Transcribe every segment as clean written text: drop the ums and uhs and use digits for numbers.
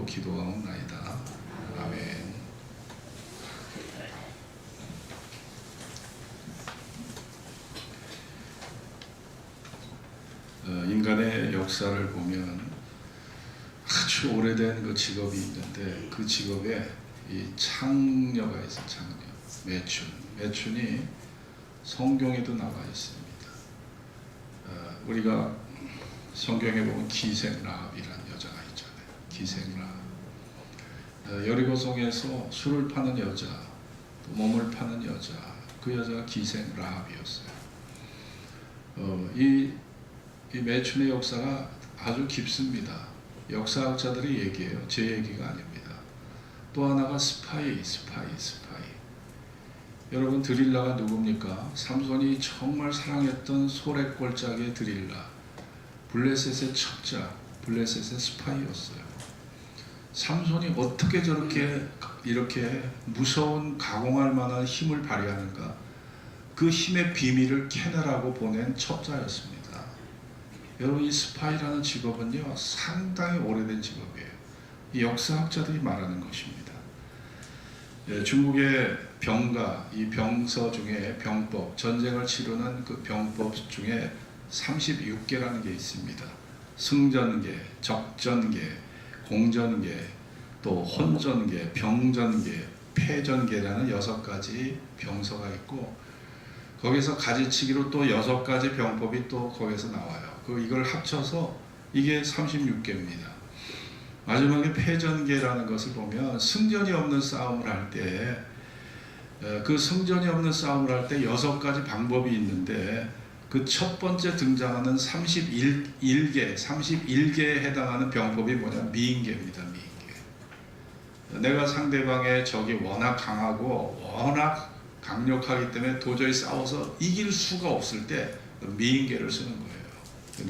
기도하옵나이다. 아멘. 인간의 역사를 보면 아주 오래된 그 직업이 있는데 그 직업에 이 창녀가 있어. 창녀, 매춘이 성경에도 나와 있습니다. 우리가 성경에 보면 기생라합이라는 여자가 있잖아요. 기생라합. 여리고성에서 술을 파는 여자, 또 몸을 파는 여자, 그 여자가 기생라합이었어요. 이 매춘의 역사가 아주 깊습니다. 역사학자들이 얘기해요. 제 얘기가 아닙니다. 또 하나가 스파이. 여러분, 드릴라가 누굽니까? 삼손이 정말 사랑했던 소래골짜기의 드릴라, 블레셋의 첩자, 블레셋의 스파이였어요. 삼손이 어떻게 저렇게 이렇게 무서운 가공할 만한 힘을 발휘하는가? 그 힘의 비밀을 캐내라고 보낸 첩자였습니다. 여러분, 이 스파이라는 직업은요, 상당히 오래된 직업이에요. 이 역사학자들이 말하는 것입니다. 중국의 병가, 이 병서 중에 병법, 전쟁을 치르는 그 병법 중에 36개라는 게 있습니다. 승전계, 적전계, 공전계, 또 혼전계, 병전계, 패전계라는 6가지 병서가 있고, 거기서 가지치기로 또 6가지 병법이 또 거기서 나와요. 이걸 합쳐서 이게 36개입니다. 마지막에 패전계라는 것을 보면 승전이 없는 싸움을 할 때, 그 승전이 없는 싸움을 할 때 6가지 방법이 있는데, 그 첫 번째 등장하는 31개에 해당하는 병법이 뭐냐면 미인계입니다. 미인계. 내가 상대방의 적이 워낙 강하고 워낙 강력하기 때문에 도저히 싸워서 이길 수가 없을 때 미인계를 쓰는 거예요.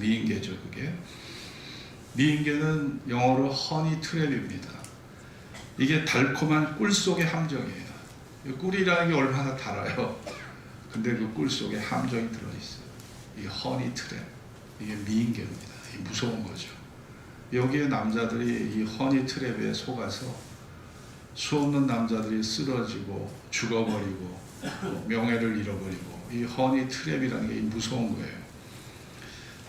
미인계죠, 그게. 미인계는 영어로 허니 트랩입니다. 이게 달콤한 꿀 속의 함정이에요. 꿀이라는 게 얼마나 달아요. 근데 그 꿀 속에 함정이 들어있어요. 이게 허니 트랩. 이게 미인계입니다. 이게 무서운 거죠. 여기에 남자들이 이 허니 트랩에 속아서 수없는 남자들이 쓰러지고 죽어버리고 명예를 잃어버리고, 이 허니 트랩이라는 게 무서운 거예요.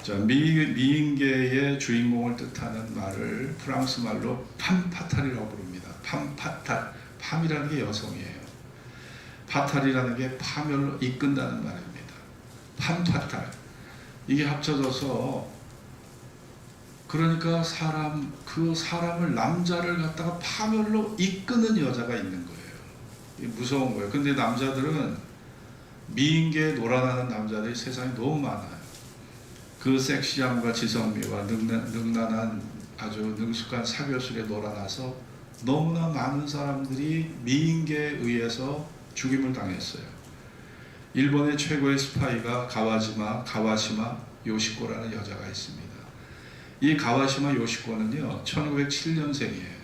자, 미인계의 주인공을 뜻하는 말을 프랑스 말로 팜파탈이라고 부릅니다. 팜파탈. 팜이라는 게 여성이에요. 파탈이라는 게 파멸로 이끈다는 말입니다. 팜파탈. 이게 합쳐져서, 그러니까 그 사람을, 남자를 갖다가 파멸로 이끄는 여자가 있는 거예요. 이게 무서운 거예요. 근데 남자들은, 미인계에 놀아나는 남자들이 세상에 너무 많아요. 그 섹시함과 지성미와 능란한 아주 능숙한 사교술에 놀아나서 너무나 많은 사람들이 미인계에 의해서 죽임을 당했어요. 일본의 최고의 스파이가 가와시마 요시코라는 여자가 있습니다. 이 가와시마 요시코는요, 1907년생이에요.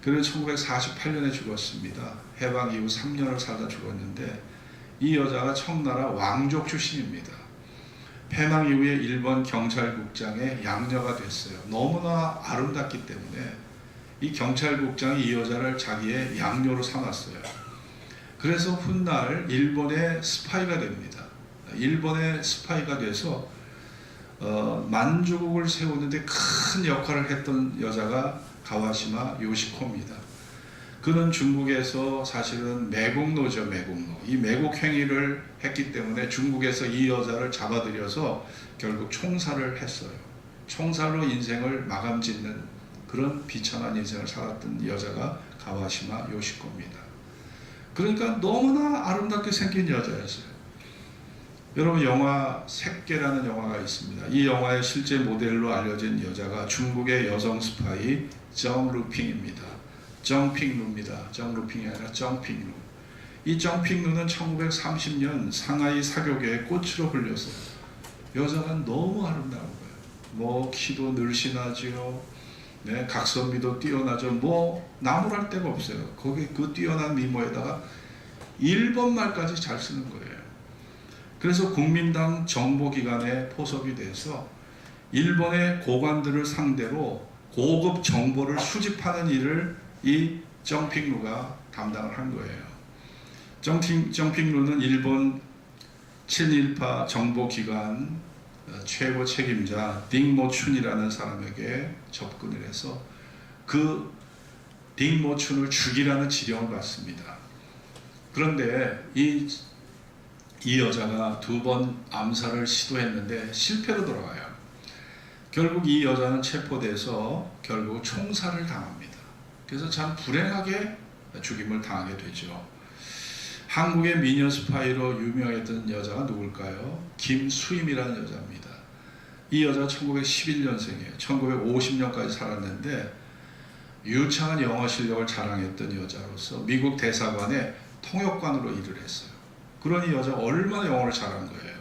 그는 1948년에 죽었습니다. 해방 이후 3년을 살다 죽었는데, 이 여자가 청나라 왕족 출신입니다. 패망 이후에 일본 경찰국장의 양녀가 됐어요. 너무나 아름답기 때문에 이 경찰국장이 이 여자를 자기의 양녀로 삼았어요. 그래서 훗날 일본의 스파이가 됩니다. 일본의 스파이가 돼서 만주국을 세우는데 큰 역할을 했던 여자가 가와시마 요시코입니다. 그는 중국에서 사실은 매국노죠, 매국노. 이 매국 행위를 했기 때문에 중국에서 이 여자를 잡아들여서 결국 총살을 했어요. 총살로 인생을 마감 짓는 그런 비참한 인생을 살았던 여자가 가와시마 요시코입니다. 그러니까 너무나 아름답게 생긴 여자였어요. 여러분, 영화 색계라는 영화가 있습니다. 이 영화의 실제 모델로 알려진 여자가 중국의 여성 스파이 정루핑입니다. 정핑루입니다. 정루핑이 아니라 정핑루. 이 정핑루는 1930년 상하이 사교계의 꽃으로 흘렸어요. 여자가 너무 아름다운 거예요. 뭐 키도 늘씬하지요. 네, 각선미도 뛰어나죠. 뭐 나무랄 데가 없어요. 거기 그 뛰어난 미모에다가 일본말까지 잘 쓰는 거예요. 그래서 국민당 정보기관에 포섭이 돼서 일본의 고관들을 상대로 고급 정보를 수집하는 일을 이 정핑루가 담당을 한 거예요. 정핑루는 일본 친일파 정보기관 최고 책임자 딩모춘이라는 사람에게 접근을 해서 그 딩모춘을 죽이라는 지령을 받습니다. 그런데 이 여자가 2번 암살을 시도했는데 실패로 돌아가요. 결국 이 여자는 체포돼서 결국 총살을 당합니다. 그래서 참 불행하게 죽임을 당하게 되죠. 한국의 미녀 스파이로 유명했던 여자가 누굴까요? 김수임이라는 여자입니다. 이 여자가 1911년생이에요. 1950년까지 살았는데 유창한 영어 실력을 자랑했던 여자로서 미국 대사관에 통역관으로 일을 했어요. 그러니 여자가 얼마나 영어를 잘한 거예요.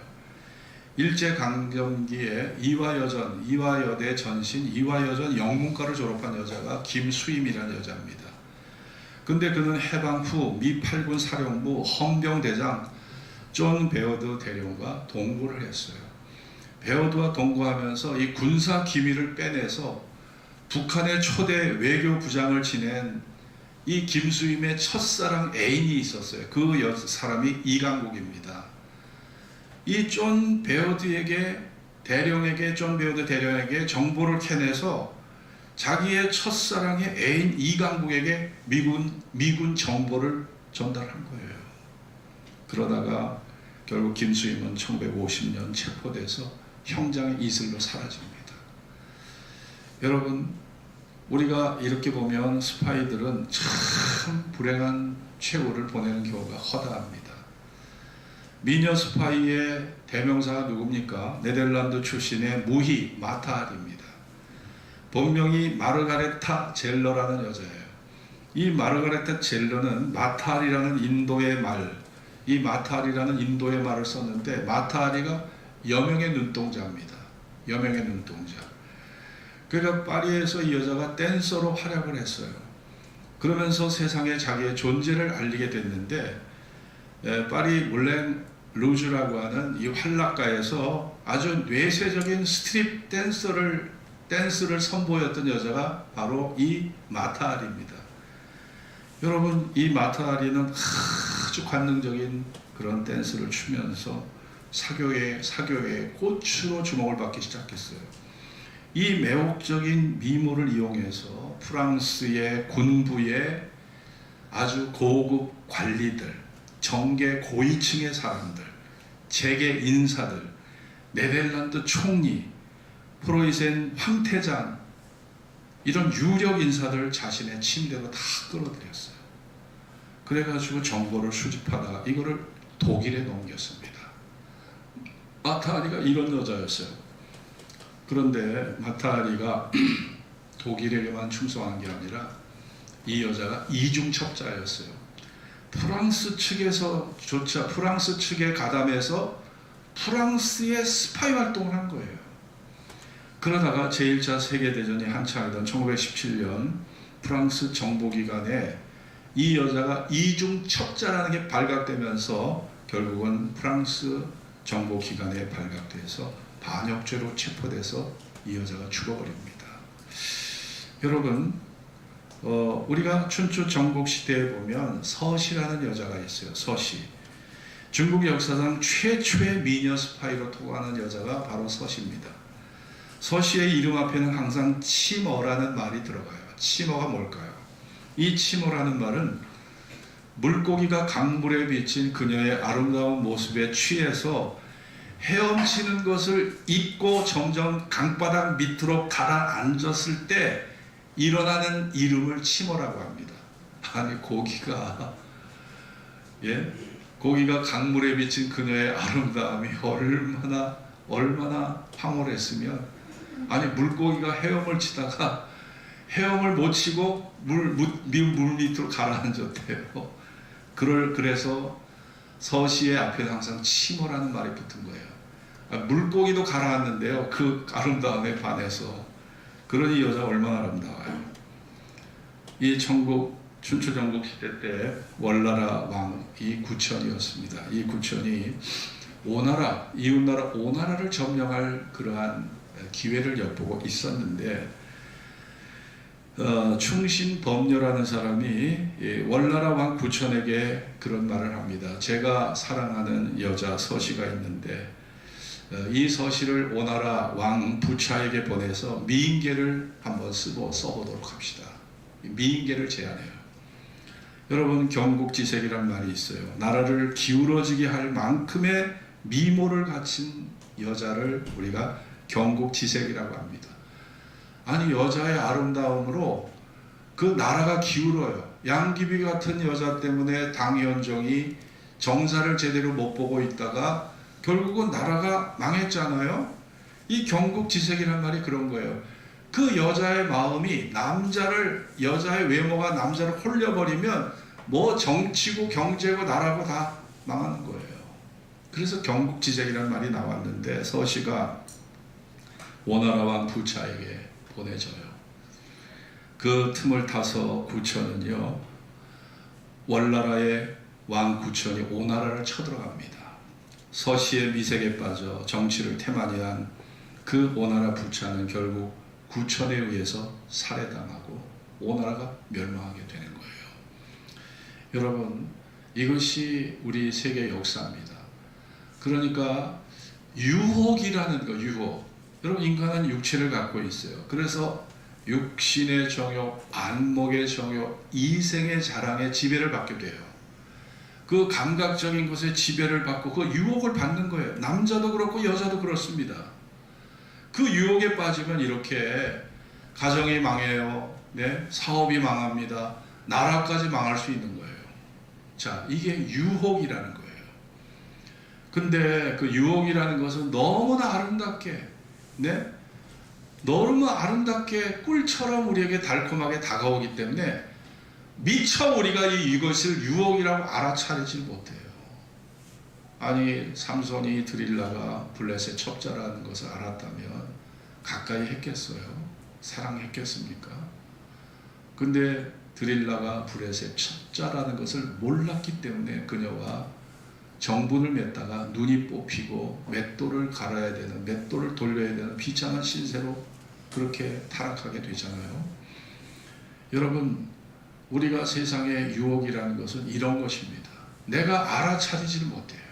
일제강점기에 이화여대 전신 이화여전 영문과를 졸업한 여자가 김수임이라는 여자입니다. 근데 그는 해방 후 미 8군 사령부 헌병대장 존 베어드 대령과 동거를 했어요. 베어드와 동거하면서 이 군사 기밀을 빼내서 북한의 초대 외교부장을 지낸 이 김수임의 첫사랑 애인이 있었어요. 그 사람이 이강국입니다. 이 존 베어드 대령에게 정보를 캐내서 자기의 첫사랑의 애인 이강국에게 미군 정보를 전달한 거예요. 그러다가 결국 김수임은 1950년 체포돼서 형장의 이슬로 사라집니다. 여러분, 우리가 이렇게 보면 스파이들은 참 불행한 최후를 보내는 경우가 허다합니다. 미녀 스파이의 대명사가 누굽니까? 네덜란드 출신의 무희 마타알입니다. 본명이 마르가레타 젤러라는 여자예요. 이 마르가레타 젤러는 마타알이라는 인도의 말을 썼는데 마타알이가 여명의 눈동자입니다. 여명의 눈동자. 그러니까 파리에서 이 여자가 댄서로 활약을 했어요. 그러면서 세상에 자기의 존재를 알리게 됐는데 파리 물랭 루즈라고 하는 이 환락가에서 아주 뇌세적인 스트립 댄스를 선보였던 여자가 바로 이 마타알입니다. 여러분, 이 마타알이는 아주 관능적인 그런 댄스를 추면서 사교의 꽃으로 주목을 받기 시작했어요. 이 매혹적인 미모를 이용해서 프랑스의 군부의 아주 고급 관리들, 정계 고위층의 사람들, 재계 인사들, 네덜란드 총리, 프로이센 황태장, 이런 유력 인사들 자신의 침대로 다 끌어들였어요. 그래가지고 정보를 수집하다가 이거를 독일에 넘겼습니다. 마타알이가 이런 여자였어요. 그런데 마타알이가 독일에게만 충성한 게 아니라 이 여자가 이중첩자였어요. 프랑스 측에 가담해서 프랑스의 스파이 활동을 한 거예요. 그러다가 제1차 세계대전이 한창이던 1917년 프랑스 정보기관에 이 여자가 이중첩자라는 게 발각되면서 결국은 프랑스 정보기관에 발각돼서 반역죄로 체포돼서 이 여자가 죽어버립니다. 여러분, 우리가 춘추 전국시대에 보면 서시라는 여자가 있어요. 서시. 중국 역사상 최초의 미녀 스파이로 통하는 여자가 바로 서시입니다. 서시의 이름 앞에는 항상 치머라는 말이 들어가요. 치머가 뭘까요? 이 치머라는 말은 물고기가 강물에 비친 그녀의 아름다운 모습에 취해서 헤엄치는 것을 잊고 점점 강바닥 밑으로 가라앉았을 때 일어나는 이름을 치머라고 합니다. 아니, 고기가 강물에 비친 그녀의 아름다움이 얼마나 황홀했으면, 아니, 물고기가 헤엄을 치다가 헤엄을 못 치고 물 밑으로 가라앉았대요. 그래서 서시의 앞에 항상 치머라는 말이 붙은 거예요. 물고기도 가라앉는데요, 그 아름다움에 반해서. 그러니 여자가 얼마나 아름다워요. 이 춘추 전국 시대 때 월나라 왕이 구천이었습니다. 이 구천이 이웃나라 오나라를 점령할 그러한 기회를 엿보고 있었는데 충신법녀라는 사람이 월나라 왕 구천에게 그런 말을 합니다. 제가 사랑하는 여자 서씨가 있는데 이 서씨를 오나라 왕 부차에게 보내서 미인계를 한번 써보도록 합시다. 미인계를 제안해요. 여러분, 경국지색이란 말이 있어요. 나라를 기울어지게 할 만큼의 미모를 갖춘 여자를 우리가 경국지색이라고 합니다. 아니, 여자의 아름다움으로 그 나라가 기울어요. 양귀비 같은 여자 때문에 당현종이 정사를 제대로 못 보고 있다가 결국은 나라가 망했잖아요. 이 경국지색이란 말이 그런 거예요. 그 여자의 마음이 여자의 외모가 남자를 홀려버리면 뭐 정치고 경제고 나라고 다 망하는 거예요. 그래서 경국지색이란 말이 나왔는데 서씨가 오나라 왕 부차에게 보내져요. 그 틈을 타서 구천은요, 월나라의 왕 구천이 오나라를 쳐들어갑니다. 서씨의 미색에 빠져 정치를 태만히 한 그 오나라 부차는 결국 구천에 의해서 살해당하고 오나라가 멸망하게 되는 거예요. 여러분, 이것이 우리 세계 역사입니다. 그러니까 유혹이라는 거, 유혹. 여러분, 인간은 육체를 갖고 있어요. 그래서 육신의 정욕, 안목의 정욕, 이생의 자랑에 지배를 받게 돼요. 그 감각적인 것에 지배를 받고 그 유혹을 받는 거예요. 남자도 그렇고 여자도 그렇습니다. 그 유혹에 빠지면 이렇게 가정이 망해요. 네? 사업이 망합니다. 나라까지 망할 수 있는 거예요. 자, 이게 유혹이라는 거예요. 근데 그 유혹이라는 것은 너무나 아름답게, 네? 너무 아름답게 꿀처럼 우리에게 달콤하게 다가오기 때문에 미처 우리가 이것을 유혹이라고 알아차리지 못해요. 아니, 삼손이 드릴라가 블레셋 첩자라는 것을 알았다면 가까이 했겠어요? 사랑했겠습니까? 근데 드릴라가 블레셋 첩자라는 것을 몰랐기 때문에 그녀와 정분을 맺다가 눈이 뽑히고 맷돌을 갈아야 되는, 맷돌을 돌려야 되는 비참한 신세로 그렇게 타락하게 되잖아요. 여러분, 우리가 세상의 유혹이라는 것은 이런 것입니다. 내가 알아차리지를 못해요.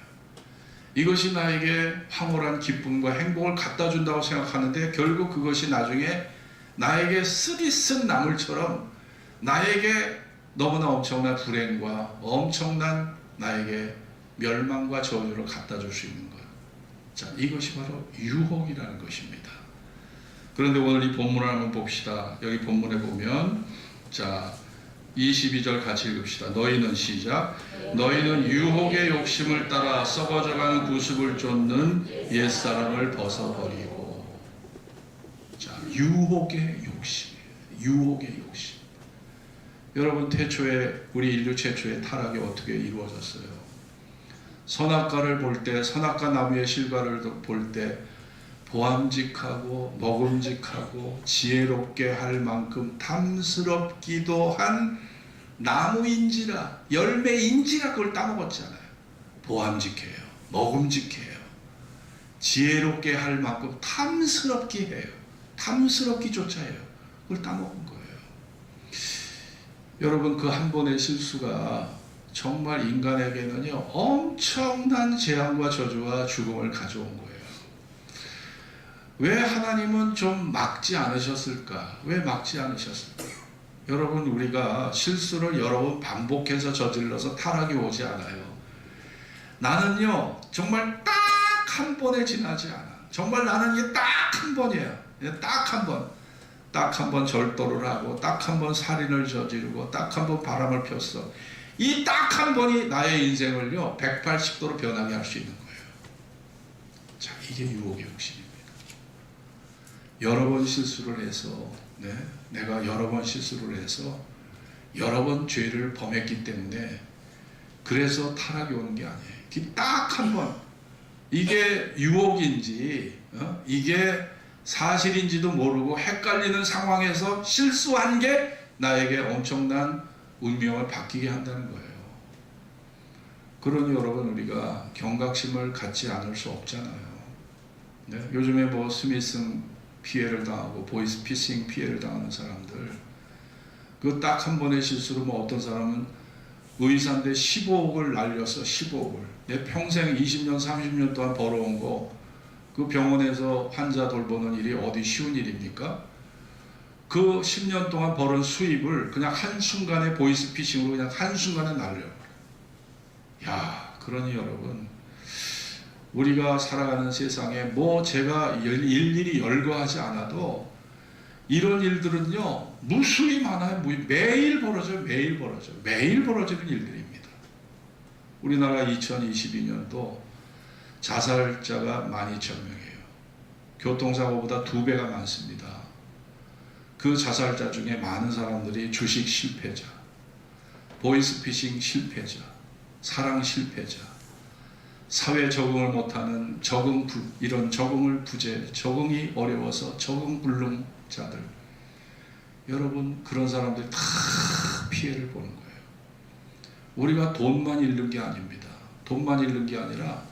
이것이 나에게 황홀한 기쁨과 행복을 갖다 준다고 생각하는데 결국 그것이 나중에 나에게 쓰디쓴 나물처럼 나에게 너무나 엄청난 불행과 엄청난 나에게 멸망과 저주를 갖다 줄 수 있는 거예요. 자, 이것이 바로 유혹이라는 것입니다. 그런데 오늘 이 본문을 한번 봅시다. 여기 본문에 보면, 자, 22절 같이 읽읍시다. 너희는 시작. 너희는 유혹의 욕심을 따라 썩어져가는 구습을 쫓는 옛사람을 벗어버리고. 자, 유혹의 욕심이에요. 유혹의 욕심. 여러분, 우리 인류 최초의 타락이 어떻게 이루어졌어요? 선악과를 볼 때, 선악과 나무의 실과를 볼 때 보암직하고 먹음직하고 지혜롭게 할 만큼 탐스럽기도 한 나무인지라, 열매인지라 그걸 따먹었잖아요. 보암직해요. 먹음직해요. 지혜롭게 할 만큼 탐스럽게 해요. 탐스럽기조차 해요. 그걸 따먹은 거예요. 여러분, 그 한 번의 실수가 정말 인간에게는요, 엄청난 재앙과 저주와 죽음을 가져온 거예요. 왜 하나님은 좀 막지 않으셨을까? 왜 막지 않으셨을까? 여러분, 우리가 실수를 여러 번 반복해서 저질러서 타락이 오지 않아요. 나는요, 정말 딱 한 번에 지나지 않아. 정말 나는 이게 딱 한 번이에요. 딱 한 번. 딱 한 번 절도를 하고, 딱 한 번 살인을 저지르고, 딱 한 번 바람을 폈어. 이 딱 한 번이 나의 인생을요, 180도로 변하게 할 수 있는 거예요. 자, 이게 유혹의 욕심입니다. 여러 번 실수를 해서, 내가 여러 번 실수를 해서 여러 번 죄를 범했기 때문에 그래서 타락이 오는 게 아니에요. 딱 한 번, 이게 유혹인지 이게 사실인지도 모르고 헷갈리는 상황에서 실수한 게 나에게 엄청난 운명을 바뀌게 한다는 거예요. 그러니 여러분, 우리가 경각심을 갖지 않을 수 없잖아요. 요즘에 뭐 스미싱 피해를 당하고 보이스피싱 피해를 당하는 사람들, 그 딱 한 번의 실수로 뭐 어떤 사람은 의사인데 15억을 날려서 15억을 내 평생 20년 30년 동안 벌어온 거 그 병원에서 환자 돌보는 일이 어디 쉬운 일입니까? 그 10년 동안 벌은 수입을 그냥 한순간에 보이스피싱으로 그냥 한순간에 날려요. 야, 그러니 여러분, 우리가 살아가는 세상에 뭐 제가 일일이 열거하지 않아도 이런 일들은요 무수히 많아요. 매일 벌어져요. 매일 벌어져요. 매일 벌어지는 일들입니다. 우리나라 2022년도 자살자가 12,000명이에요. 교통사고보다 2배가 많습니다. 그 자살자 중에 많은 사람들이 주식 실패자, 보이스피싱 실패자, 사랑 실패자, 사회 적응을 못하는 이런 적응이 어려워서 적응 불능자들, 여러분 그런 사람들이 다 피해를 보는 거예요. 우리가 돈만 잃는 게 아닙니다. 돈만 잃는 게 아니라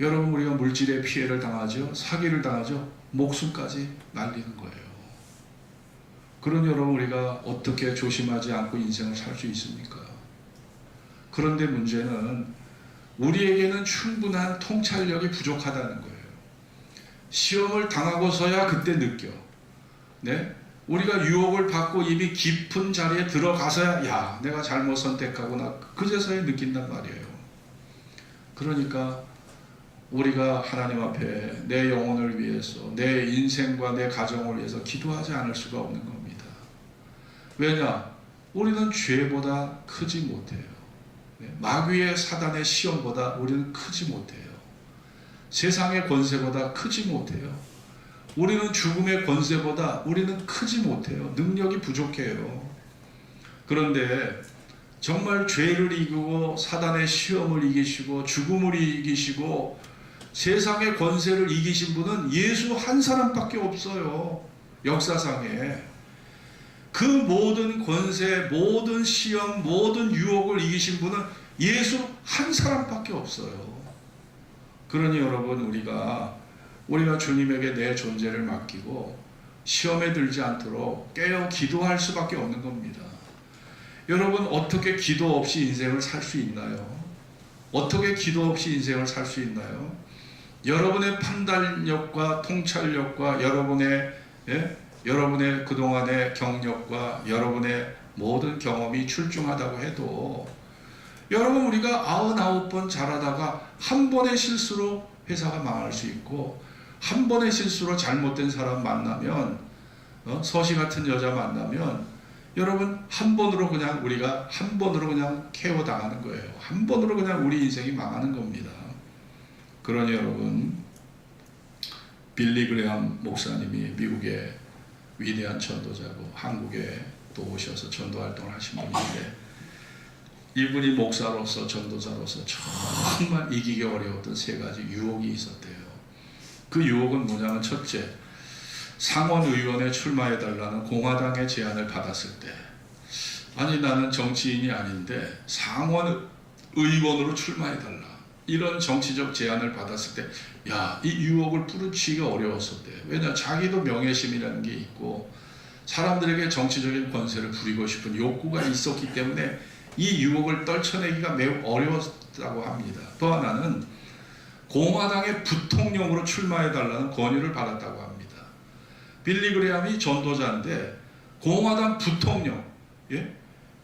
여러분 우리가 물질의 피해를 당하죠. 사기를 당하죠. 목숨까지 날리는 거예요. 그런 여러분 우리가 어떻게 조심하지 않고 인생을 살 수 있습니까? 그런데 문제는 우리에게는 충분한 통찰력이 부족하다는 거예요. 시험을 당하고서야 그때 느껴. 네? 우리가 유혹을 받고 이미 깊은 자리에 들어가서야 야, 내가 잘못 선택하구나. 그제서야 느낀단 말이에요. 그러니까 우리가 하나님 앞에 내 영혼을 위해서, 내 인생과 내 가정을 위해서 기도하지 않을 수가 없는 겁니다. 왜냐? 우리는 죄보다 크지 못해요. 마귀의 사단의 시험보다 우리는 크지 못해요. 세상의 권세보다 크지 못해요. 우리는 죽음의 권세보다 우리는 크지 못해요. 능력이 부족해요. 그런데 정말 죄를 이기고 사단의 시험을 이기시고 죽음을 이기시고 세상의 권세를 이기신 분은 예수 한 사람밖에 없어요. 역사상에. 그 모든 권세, 모든 시험, 모든 유혹을 이기신 분은 예수 한 사람밖에 없어요. 그러니 여러분 우리가 주님에게 내 존재를 맡기고 시험에 들지 않도록 깨어 기도할 수밖에 없는 겁니다. 여러분 어떻게 기도 없이 인생을 살 수 있나요? 어떻게 기도 없이 인생을 살 수 있나요? 여러분의 판단력과 통찰력과 여러분의 그동안의 경력과 여러분의 모든 경험이 출중하다고 해도 여러분 우리가 99번 잘하다가 한 번의 실수로 회사가 망할 수 있고 한 번의 실수로 잘못된 사람 만나면 서시 같은 여자 만나면 여러분 우리가 한 번으로 그냥 KO 당하는 거예요. 한 번으로 그냥 우리 인생이 망하는 겁니다. 그러니 여러분 빌리 그레엄 목사님이 미국의 위대한 전도자고 한국에 또 오셔서 전도 활동을 하신 분인데 이분이 목사로서 전도자로서 정말 이기기 어려웠던 3가지 유혹이 있었대요. 그 유혹은 뭐냐면 첫째, 상원 의원에 출마해달라는 공화당의 제안을 받았을 때 아니 나는 정치인이 아닌데 상원 의원으로 출마해달라 이런 정치적 제안을 받았을 때 야, 이 유혹을 뿌리치기가 어려웠었대요. 왜냐 자기도 명예심이라는 게 있고 사람들에게 정치적인 권세를 부리고 싶은 욕구가 있었기 때문에 이 유혹을 떨쳐내기가 매우 어려웠다고 합니다. 또 하나는 공화당의 부통령으로 출마해달라는 권유를 받았다고 합니다. 빌리 그레엄이 전도자인데 공화당 부통령,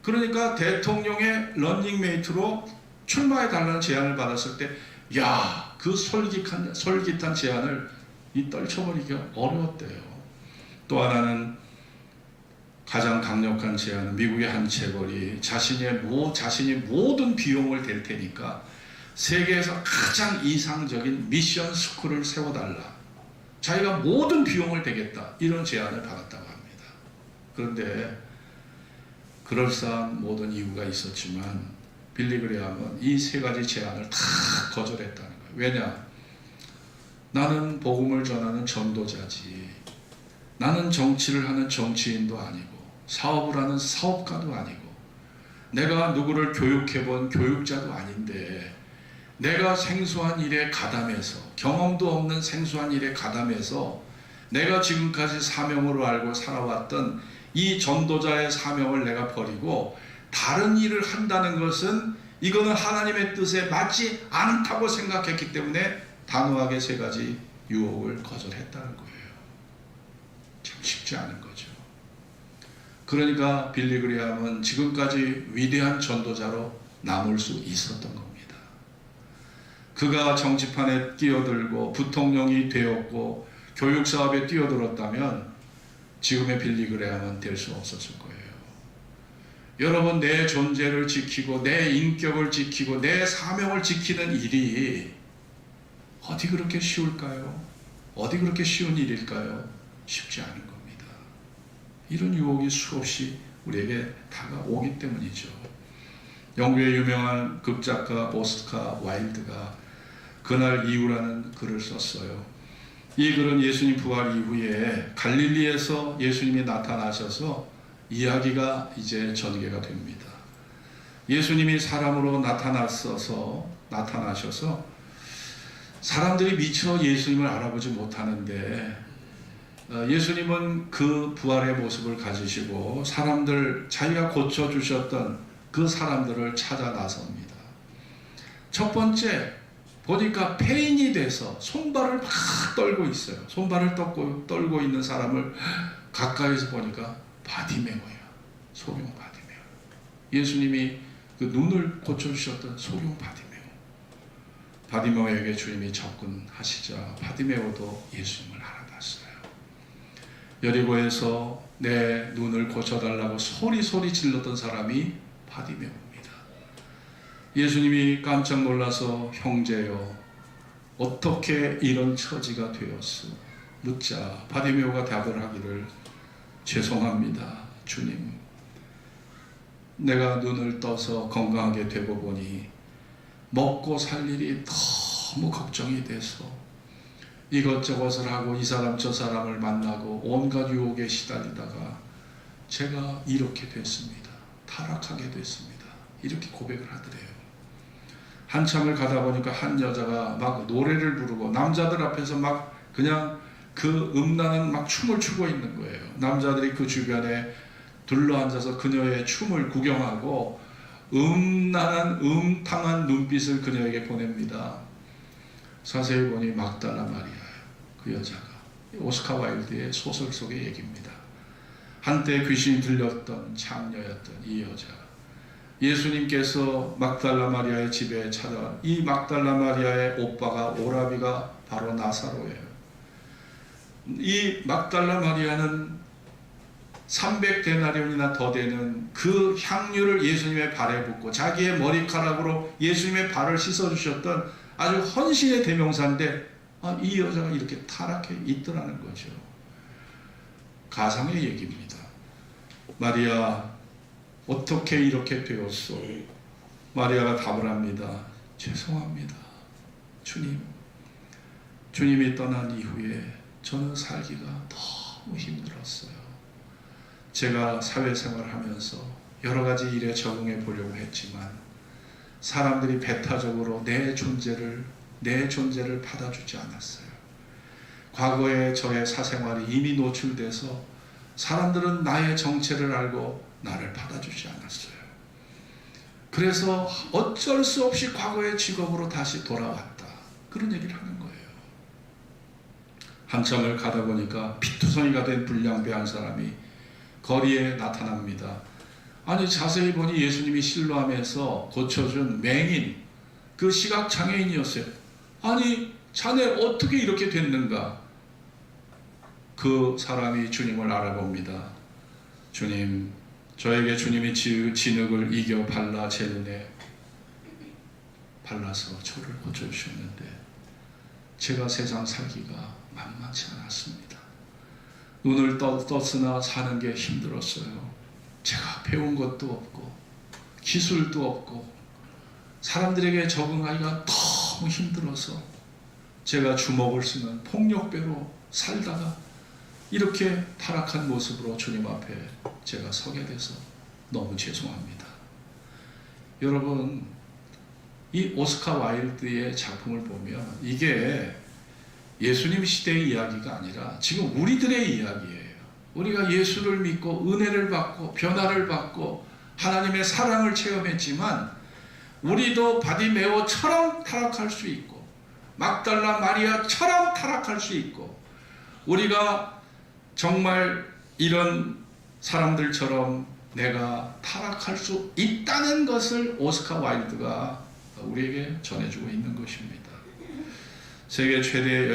그러니까 대통령의 런닝메이트로 출마해달라는 제안을 받았을 때 야, 그 솔깃한 제안을 떨쳐버리기가 어려웠대요. 또 하나는 가장 강력한 제안은 미국의 한 재벌이 자신이 모든 비용을 댈 테니까 세계에서 가장 이상적인 미션 스쿨을 세워달라. 자기가 모든 비용을 대겠다. 이런 제안을 받았다고 합니다. 그런데 그럴싸한 모든 이유가 있었지만 빌리 그레엄은 이 3가지 제안을 다 거절했다는 거예요. 왜냐? 나는 복음을 전하는 전도자지. 나는 정치를 하는 정치인도 아니고 사업을 하는 사업가도 아니고 내가 누구를 교육해본 교육자도 아닌데 내가 생소한 일에 가담해서 경험도 없는 생소한 일에 가담해서 내가 지금까지 사명으로 알고 살아왔던 이 전도자의 사명을 내가 버리고 다른 일을 한다는 것은 이거는 하나님의 뜻에 맞지 않다고 생각했기 때문에 단호하게 세 가지 유혹을 거절했다는 거예요. 참 쉽지 않은 거죠. 그러니까 빌리 그레이엄은 지금까지 위대한 전도자로 남을 수 있었던 겁니다. 그가 정치판에 뛰어들고 부통령이 되었고 교육사업에 뛰어들었다면 지금의 빌리 그레이엄은 될 수 없었을 거예요. 여러분, 내 존재를 지키고 내 인격을 지키고 내 사명을 지키는 일이 어디 그렇게 쉬울까요? 어디 그렇게 쉬운 일일까요? 쉽지 않은 겁니다. 이런 유혹이 수없이 우리에게 다가오기 때문이죠. 영국의 유명한 극작가 오스카 와일드가 그날 이후라는 글을 썼어요. 이 글은 예수님 부활 이후에 갈릴리에서 예수님이 나타나셔서 이야기가 이제 전개가 됩니다. 예수님이 사람으로 나타나셔서 사람들이 미처 예수님을 알아보지 못하는데 예수님은 그 부활의 모습을 가지시고 자기가 고쳐주셨던 그 사람들을 찾아 나섭니다. 첫 번째 보니까 폐인이 돼서 손발을 막 떨고 있어요. 손발을 떨고 있는 사람을 가까이서 보니까 바디메오야. 소경 바디메오. 예수님이 그 눈을 고쳐주셨던 소경 바디메오. 바디메오에게 주님이 접근하시자 바디메오도 예수님을 알아봤어요. 여리고에서 내 눈을 고쳐달라고 소리 질렀던 사람이 바디메오입니다. 예수님이 깜짝 놀라서 형제여 어떻게 이런 처지가 되었소? 묻자 바디메오가 답을 하기를 죄송합니다 주님, 내가 눈을 떠서 건강하게 되고 보니 먹고 살 일이 너무 걱정이 돼서 이것저것을 하고 이 사람 저 사람을 만나고 온갖 유혹에 시달리다가 제가 이렇게 됐습니다. 타락하게 됐습니다. 이렇게 고백을 하더래요. 한참을 가다 보니까 한 여자가 막 노래를 부르고 남자들 앞에서 막 그냥 그 음란한 막 춤을 추고 있는 거예요. 남자들이 그 주변에 둘러앉아서 그녀의 춤을 구경하고 음란한 음탕한 눈빛을 그녀에게 보냅니다. 자세히 보니 막달라 마리아예요. 그 여자가 오스카 와일드의 소설 속의 얘기입니다. 한때 귀신이 들렸던 창녀였던 이 여자, 예수님께서 막달라 마리아의 집에 찾아온 이 막달라 마리아의 오빠가 오라비가 바로 나사로예요. 이 막달라 마리아는 300데나리온이나 더 되는 그 향유를 예수님의 발에 붓고 자기의 머리카락으로 예수님의 발을 씻어주셨던 아주 헌신의 대명사인데 이 여자가 이렇게 타락해 있더라는 거죠. 가상의 얘기입니다. 마리아 어떻게 이렇게 되었소? 마리아가 답을 합니다. 죄송합니다 주님, 주님이 떠난 이후에 저는 살기가 너무 힘들었어요. 제가 사회생활을 하면서 여러 가지 일에 적응해 보려고 했지만 사람들이 배타적으로 내 존재를 받아주지 않았어요. 과거에 저의 사생활이 이미 노출돼서 사람들은 나의 정체를 알고 나를 받아주지 않았어요. 그래서 어쩔 수 없이 과거의 직업으로 다시 돌아왔다. 그런 얘기를 하는 거예요. 한참을 가다 보니까 피투성이가 된 불량배 한 사람이 거리에 나타납니다. 아니 자세히 보니 예수님이 실로암에서 고쳐준 맹인, 그 시각장애인이었어요. 아니 자네 어떻게 이렇게 됐는가? 그 사람이 주님을 알아봅니다. 주님, 저에게 주님이 진흙을 이겨 발라 제 눈에 발라서 저를 고쳐주셨는데 제가 세상 살기가 만만치 않았습니다. 눈을 떴으나 사는 게 힘들었어요. 제가 배운 것도 없고 기술도 없고 사람들에게 적응하기가 너무 힘들어서 제가 주먹을 쓰는 폭력배로 살다가 이렇게 타락한 모습으로 주님 앞에 제가 서게 돼서 너무 죄송합니다. 여러분, 이 오스카 와일드의 작품을 보면 이게 예수님 시대의 이야기가 아니라 지금 우리들의 이야기예요. 우리가 예수를 믿고 은혜를 받고 변화를 받고 하나님의 사랑을 체험했지만 우리도 바디메오처럼 타락할 수 있고 막달라 마리아처럼 타락할 수 있고 우리가 정말 이런 사람들처럼 내가 타락할 수 있다는 것을 오스카 와일드가 우리에게 전해주고 있는 것입니다. 세계 최대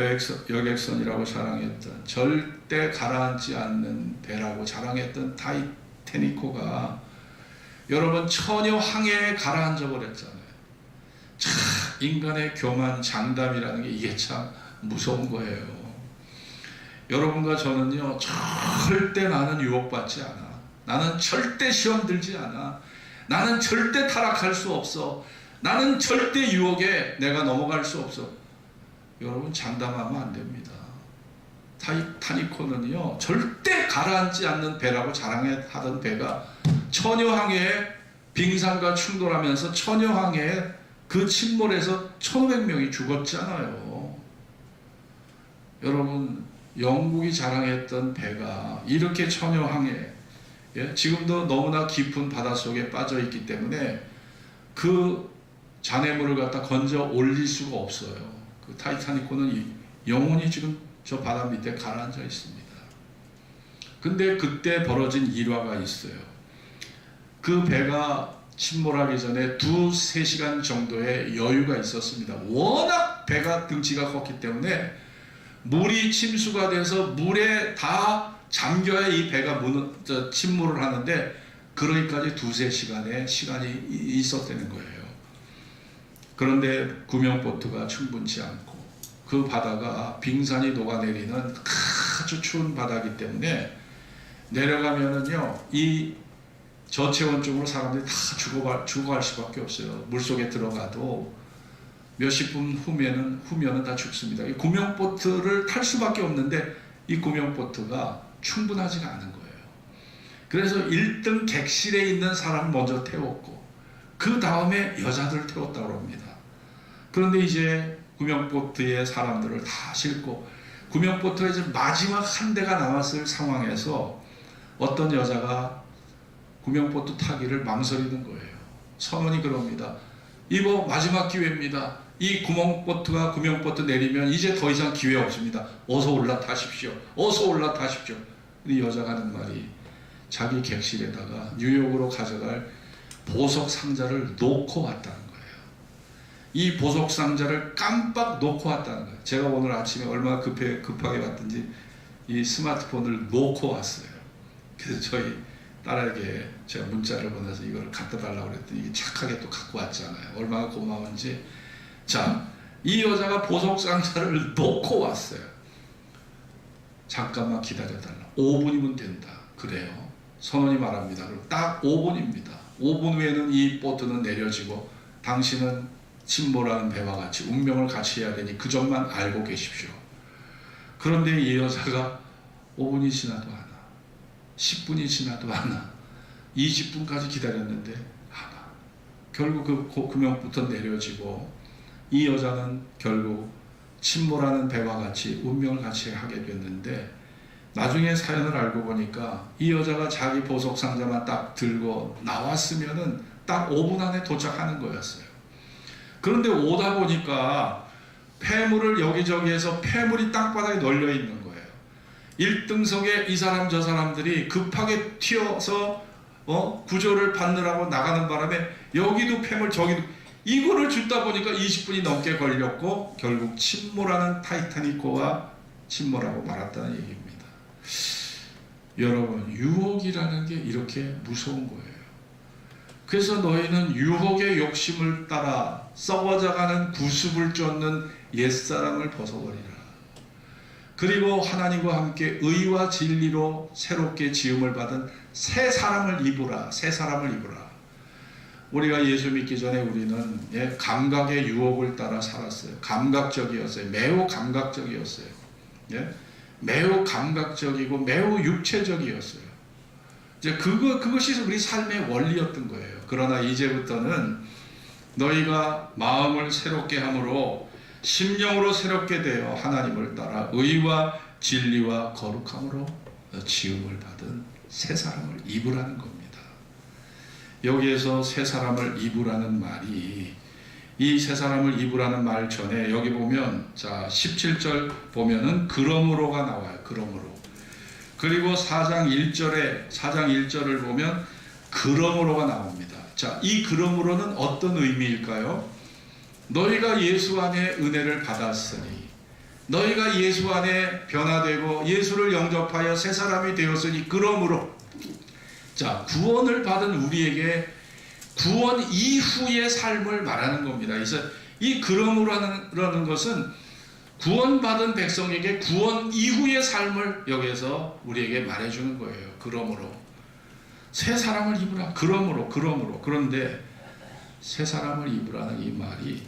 여객선이라고 자랑했던, 절대 가라앉지 않는 배라고 자랑했던 타이타닉호가 여러분 처녀 항해에 가라앉아 버렸잖아요. 참 인간의 교만 장담이라는 게 이게 참 무서운 거예요. 여러분과 저는요, 절대 나는 유혹받지 않아. 나는 절대 시험 들지 않아. 나는 절대 타락할 수 없어. 나는 절대 유혹에 내가 넘어갈 수 없어. 여러분 장담하면 안 됩니다. 타이타닉호는요, 절대 가라앉지 않는 배라고 자랑하던 배가 처녀항해에 빙산과 충돌하면서 처녀항해에 그 침몰에서 1500명이 죽었잖아요. 여러분, 영국이 자랑했던 배가 이렇게 처녀항해, 지금도 너무나 깊은 바닷속에 빠져 있기 때문에 그 잔해물을 갖다 건져 올릴 수가 없어요. 그 타이타닉호는 영원히 지금 저 바다 밑에 가라앉아 있습니다. 근데 그때 벌어진 일화가 있어요. 그 배가 침몰하기 전에 2-3시간 정도의 여유가 있었습니다. 워낙 배가 등치가 컸기 때문에 물이 침수가 돼서 물에 다 잠겨야 이 배가 침몰을 하는데, 그러기까지 2-3시간의 시간이 있었다는 거예요. 그런데 구명보트가 충분치 않고 그 바다가 빙산이 녹아내리는 아주 추운 바다이기 때문에 내려가면은요, 이 저체온증으로 사람들이 다 죽어갈 수밖에 없어요. 물속에 들어가도 몇십 분 후면은 다 죽습니다. 이 구명보트를 탈 수밖에 없는데 이 구명보트가 충분하지가 않은 거예요. 그래서 1등 객실에 있는 사람을 먼저 태웠고 그 다음에 여자들을 태웠다고 합니다. 그런데 이제 구명보트에 사람들을 다 싣고 구명보트가 이제 마지막 한 대가 남았을 상황에서 어떤 여자가 구명보트 타기를 망설이는 거예요. 선원이 그럽니다. 이거 마지막 기회입니다. 이 구명보트 내리면 이제 더 이상 기회 없습니다. 어서 올라타십시오. 어서 올라타십시오. 이 여자가 하는 말이 자기 객실에다가 뉴욕으로 가져갈 보석 상자를 놓고 왔다는 거예요. 이 보석 상자를 깜빡 놓고 왔다는 거예요. 제가 오늘 아침에 얼마나 급하게 왔든지 이 스마트폰을 놓고 왔어요. 그래서 저희 딸에게 제가 문자를 보내서 이걸 갖다 달라고 그랬더니 이게 착하게 또 갖고 왔잖아요. 얼마나 고마운지. 자, 이 여자가 보석 상자를 놓고 왔어요. 잠깐만 기다려달라. 5분이면 된다. 그래요. 선원이 말합니다. 그럼 딱 5분입니다. 5분 후에는 이 보트는 내려지고 당신은 침몰하는 배와 같이 운명을 같이 해야 되니 그 점만 알고 계십시오. 그런데 이 여자가 5분이 지나도 안 와. 10분이 지나도 안 와. 20분까지 기다렸는데 안 와. 결국 그 구명부터 내려지고 이 여자는 결국 침몰하는 배와 같이 운명을 같이 하게 됐는데, 나중에 사연을 알고 보니까 이 여자가 자기 보석 상자만 딱 들고 나왔으면은 딱 5분 안에 도착하는 거였어요. 그런데 오다 보니까 폐물을 여기저기에서 폐물이 땅바닥에 널려 있는 거예요. 1등석에 이 사람 저 사람들이 급하게 튀어서 구조를 받느라고 나가는 바람에 여기도 폐물 저기도, 이거를 줍다 보니까 20분이 넘게 걸렸고 결국 침몰하는 타이타닉호가 침몰하고 말았다는 얘기입니다. 여러분, 유혹이라는 게 이렇게 무서운 거예요. 그래서 너희는 유혹의 욕심을 따라 썩어져가는 구습을 쫓는 옛사람을 벗어버리라. 그리고 하나님과 함께 의와 진리로 새롭게 지음을 받은 새 사람을 입으라. 새 사람을 입으라. 우리가 예수 믿기 전에 우리는 감각의 유혹을 따라 살았어요. 감각적이었어요. 매우 감각적이었어요. 매우 감각적이고 매우 육체적이었어요. 이제 그것이 우리 삶의 원리였던 거예요. 그러나 이제부터는 너희가 마음을 새롭게 함으로 심령으로 새롭게 되어 하나님을 따라 의와 진리와 거룩함으로 지음을 받은 새 사람을 입으라는 겁니다. 여기에서 새 사람을 입으라는 말이, 이 새 사람을 입으라는 말 전에 여기 보면, 자 17절 보면은 그러므로가 나와요. 그러므로. 그리고 4장 1절을 보면 그러므로가 나옵니다. 자, 이 그러므로는 어떤 의미일까요? 너희가 예수 안에 은혜를 받았으니, 너희가 예수 안에 변화되고 예수를 영접하여 새 사람이 되었으니, 그러므로, 자, 구원을 받은 우리에게 구원 이후의 삶을 말하는 겁니다. 그래서 이 그러므로라는 것은 구원받은 백성에게 구원 이후의 삶을 여기에서 우리에게 말해주는 거예요. 그러므로 새 사람을 입으라. 그러므로. 그런데 새 사람을 입으라는 이 말이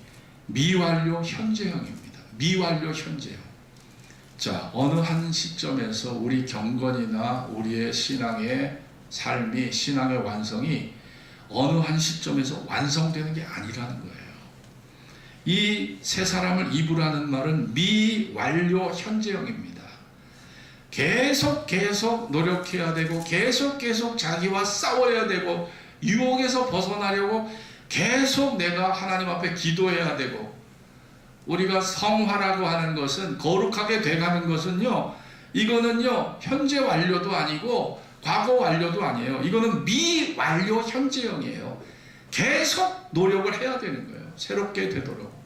미완료 현재형입니다. 미완료 현재형. 자, 어느 한 시점에서 우리 경건이나 우리의 신앙의 삶이, 신앙의 완성이 어느 한 시점에서 완성되는 게 아니라는 거예요. 이 새 사람을 입으라는 말은 미완료 현재형입니다. 계속 노력해야 되고, 계속 자기와 싸워야 되고, 유혹에서 벗어나려고 계속 내가 하나님 앞에 기도해야 되고, 우리가 성화라고 하는 것은, 거룩하게 돼가는 것은요, 이거는요 현재 완료도 아니고 과거 완료도 아니에요. 이거는 미완료 현재형이에요. 계속 노력을 해야 되는 거예요. 새롭게 되도록.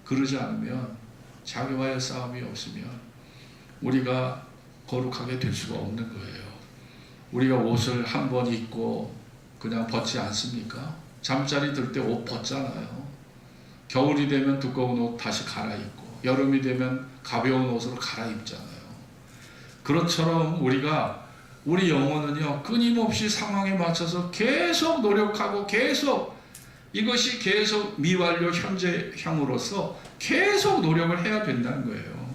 그러지 않으면, 자기와의 싸움이 없으면 우리가 거룩하게 될 수가 없는 거예요. 우리가 옷을 한 번 입고 그냥 벗지 않습니까? 잠자리 들 때 옷 벗잖아요. 겨울이 되면 두꺼운 옷 다시 갈아입고, 여름이 되면 가벼운 옷으로 갈아입잖아요. 그것처럼 우리 영혼은요, 끊임없이 상황에 맞춰서 계속 노력하고, 이것이 계속 미완료 현재형으로서 계속 노력을 해야 된다는 거예요.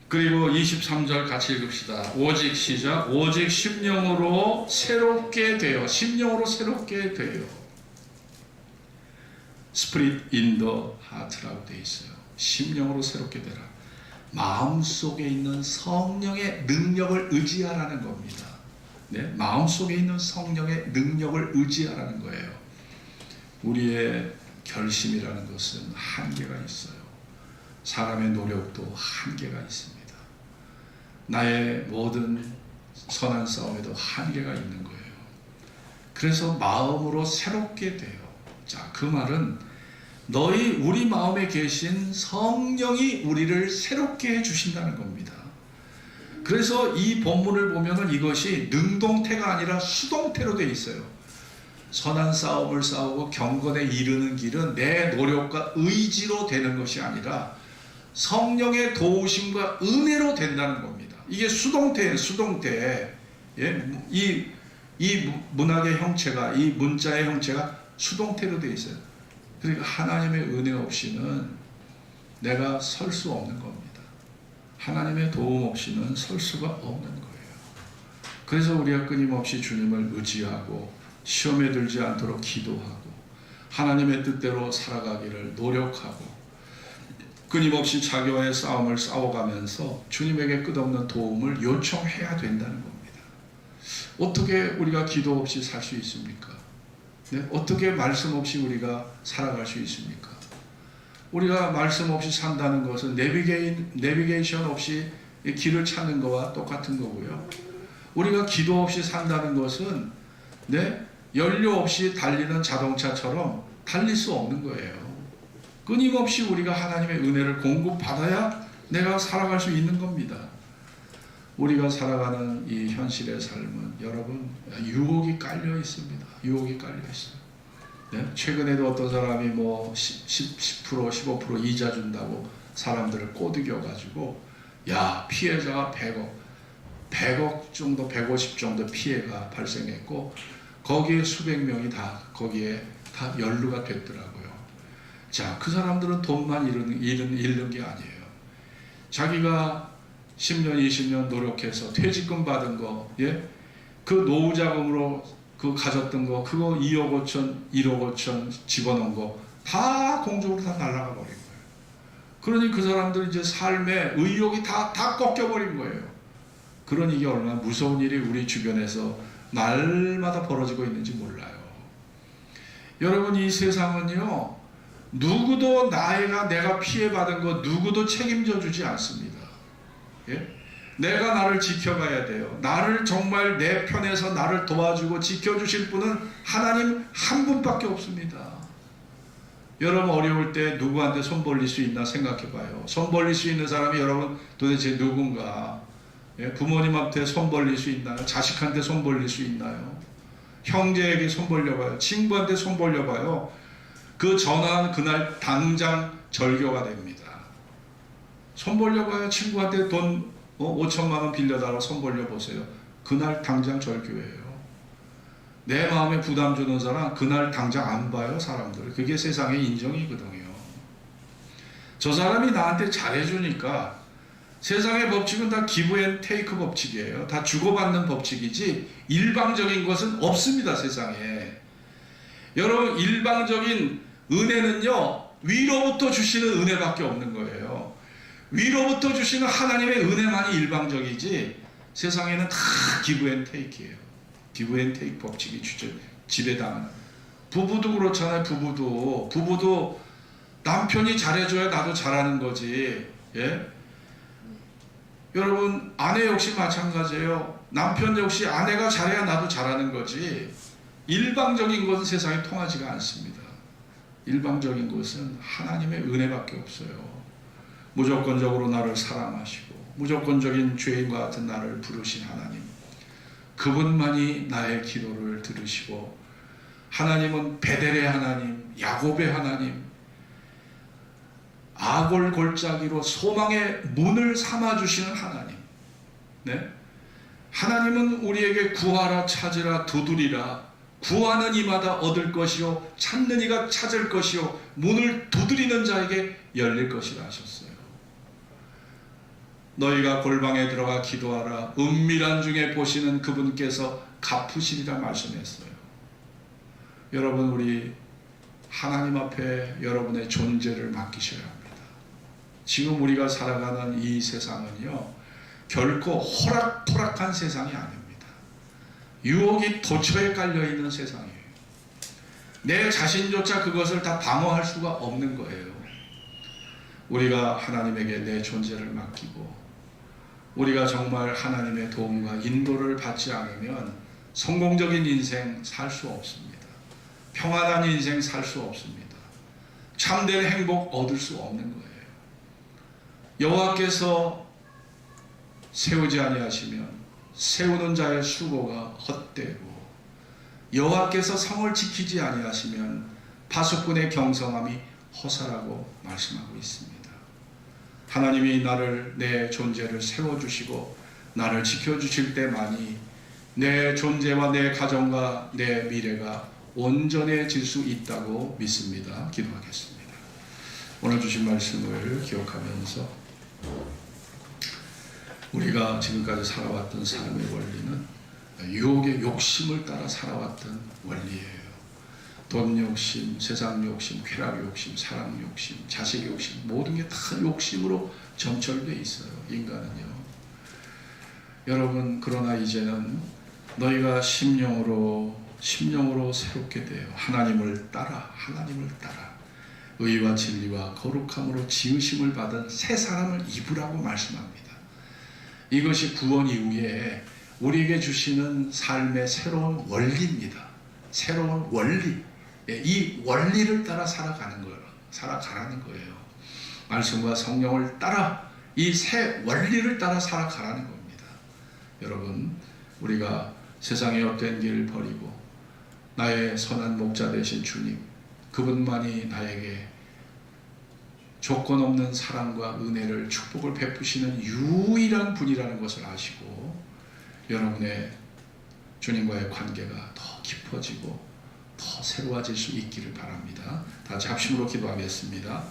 그리고 23절 같이 읽읍시다. 오직 시작. 오직 심령으로 새롭게 되어, 심령으로 새롭게 되어. Spirit in the heart라고 되어 있어요. 심령으로 새롭게 되라. 마음속에 있는 성령의 능력을 의지하라는 겁니다. 네? 마음속에 있는 성령의 능력을 의지하라는 거예요. 우리의 결심이라는 것은 한계가 있어요. 사람의 노력도 한계가 있습니다. 나의 모든 선한 싸움에도 한계가 있는 거예요. 그래서 마음으로 새롭게 돼요. 자, 그 말은 우리 마음에 계신 성령이 우리를 새롭게 해주신다는 겁니다. 그래서 이 본문을 보면은 이것이 능동태가 아니라 수동태로 되어 있어요. 선한 싸움을 싸우고 경건에 이르는 길은 내 노력과 의지로 되는 것이 아니라 성령의 도우심과 은혜로 된다는 겁니다. 이게 수동태예요. 수동태. 예? 이 문학의 형체가, 이 문자의 형체가 수동태로 되어 있어요. 그러니까 하나님의 은혜 없이는 내가 설 수 없는 겁니다. 하나님의 도움 없이는 설 수가 없는 거예요. 그래서 우리가 끊임없이 주님을 의지하고 시험에 들지 않도록 기도하고 하나님의 뜻대로 살아가기를 노력하고 끊임없이 자기와의 싸움을 싸워가면서 주님에게 끝없는 도움을 요청해야 된다는 겁니다. 어떻게 우리가 기도 없이 살 수 있습니까? 네? 어떻게 말씀 없이 우리가 살아갈 수 있습니까? 우리가 말씀 없이 산다는 것은 내비게이션 없이 길을 찾는 거와 똑같은 거고요. 우리가 기도 없이 산다는 것은 연료 없이 달리는 자동차처럼 달릴 수 없는 거예요. 끊임없이 우리가 하나님의 은혜를 공급받아야 내가 살아갈 수 있는 겁니다. 우리가 살아가는 이 현실의 삶은 여러분 유혹이 깔려 있습니다. 유혹이 깔려 있어요. 네? 최근에도 어떤 사람이 10%, 15% 이자 준다고 사람들을 꼬드겨가지고 피해자가 100억 정도, 150 정도 피해가 발생했고 거기에 수백 명이 거기에 다 연루가 됐더라고요. 자, 그 사람들은 돈만 잃는 게 아니에요. 자기가 10년, 20년 노력해서 퇴직금 받은 거, 그 노후 자금으로 그 가졌던 거, 그거 2억 5천, 1억 5천 집어넣은 거 다 공중으로 다 날아가 버린 거예요. 그러니 그 사람들 이제 삶의 의욕이 다 꺾여버린 거예요. 그런 이게 얼마나 무서운 일이 우리 주변에서 날마다 벌어지고 있는지 몰라요. 여러분, 이 세상은요, 누구도 내가 피해받은 것 누구도 책임져 주지 않습니다. 예? 내가 나를 지켜가야 돼요. 나를 정말 내 편에서 나를 도와주고 지켜주실 분은 하나님 한 분밖에 없습니다. 여러분, 어려울 때 누구한테 손 벌릴 수 있나 생각해 봐요. 손 벌릴 수 있는 사람이 여러분 도대체 누군가? 예? 부모님한테 손 벌릴 수 있나요? 자식한테 손 벌릴 수 있나요? 형제에게 손 벌려봐요. 친구한테 손 벌려봐요. 그 전화한 그날 당장 절교가 됩니다. 손 벌려봐요. 친구한테 돈 5천만 원 빌려달라고 손 벌려보세요. 그날 당장 절교예요. 내 마음에 부담 주는 사람 그날 당장 안 봐요. 사람들. 그게 세상의 인정이거든요. 저 사람이 나한테 잘해주니까, 세상의 법칙은 다 기브 앤 테이크 법칙이에요. 다 주고받는 법칙이지 일방적인 것은 없습니다. 세상에. 여러분, 일방적인 은혜는요, 위로부터 주시는 은혜밖에 없는 거예요. 위로부터 주시는 하나님의 은혜만이 일방적이지, 세상에는 다 기브 앤 테이크예요. 기브 앤 테이크 법칙이 지배당하는. 부부도 그렇잖아요. 부부도 남편이 잘해줘야 나도 잘하는 거지. 예? 여러분, 아내 역시 마찬가지예요. 남편 역시 아내가 잘해야 나도 잘하는 거지, 일방적인 것은 세상에 통하지가 않습니다. 일방적인 것은 하나님의 은혜밖에 없어요. 무조건적으로 나를 사랑하시고 무조건적인 죄인과 같은 나를 부르신 하나님, 그분만이 나의 기도를 들으시고, 하나님은 베델의 하나님, 야곱의 하나님, 아골 골짜기로 소망의 문을 삼아주시는 하나님. 네? 하나님은 우리에게 구하라, 찾으라, 두드리라. 구하는 이마다 얻을 것이요, 찾는 이가 찾을 것이요, 문을 두드리는 자에게 열릴 것이라 하셨어요. 너희가 골방에 들어가 기도하라. 은밀한 중에 보시는 그분께서 갚으시리라 말씀했어요. 여러분, 우리 하나님 앞에 여러분의 존재를 맡기셔야 합니다. 지금 우리가 살아가는 이 세상은요, 결코 호락토락한 세상이 아닙니다. 유혹이 도처에 깔려있는 세상이에요. 내 자신조차 그것을 다 방어할 수가 없는 거예요. 우리가 하나님에게 내 존재를 맡기고, 우리가 정말 하나님의 도움과 인도를 받지 않으면 성공적인 인생 살 수 없습니다. 평안한 인생 살 수 없습니다. 참된 행복 얻을 수 없는 거예요. 여호와께서 세우지 아니하시면 세우는 자의 수고가 헛되고, 여호와께서 성을 지키지 아니하시면 파수꾼의 경성함이 허사라고 말씀하고 있습니다. 하나님이 나를, 내 존재를 세워주시고 나를 지켜주실 때만이 내 존재와 내 가정과 내 미래가 온전해질 수 있다고 믿습니다. 기도하겠습니다. 오늘 주신 말씀을 기억하면서 우리가 지금까지 살아왔던 삶의 원리는 유혹의 욕심을 따라 살아왔던 원리예요. 돈 욕심, 세상 욕심, 쾌락 욕심, 사랑 욕심, 자식 욕심, 모든 게 다 욕심으로 점철되어 있어요. 인간은요. 여러분, 그러나 이제는 너희가 심령으로 새롭게 되어 하나님을 따라 의와 진리와 거룩함으로 지으심을 받은 새 사람을 입으라고 말씀합니다. 이것이 구원 이후에 우리에게 주시는 삶의 새로운 원리입니다. 새로운 원리. 이 원리를 따라 살아가라는 거예요. 말씀과 성령을 따라, 이 새 원리를 따라 살아가라는 겁니다. 여러분, 우리가 세상의 헛된 길을 버리고 나의 선한 목자 되신 주님, 그분만이 나에게 조건 없는 사랑과 은혜를, 축복을 베푸시는 유일한 분이라는 것을 아시고, 여러분의 주님과의 관계가 더 깊어지고 더 새로워질 수 있기를 바랍니다. 다 같이 합심으로 기도하겠습니다.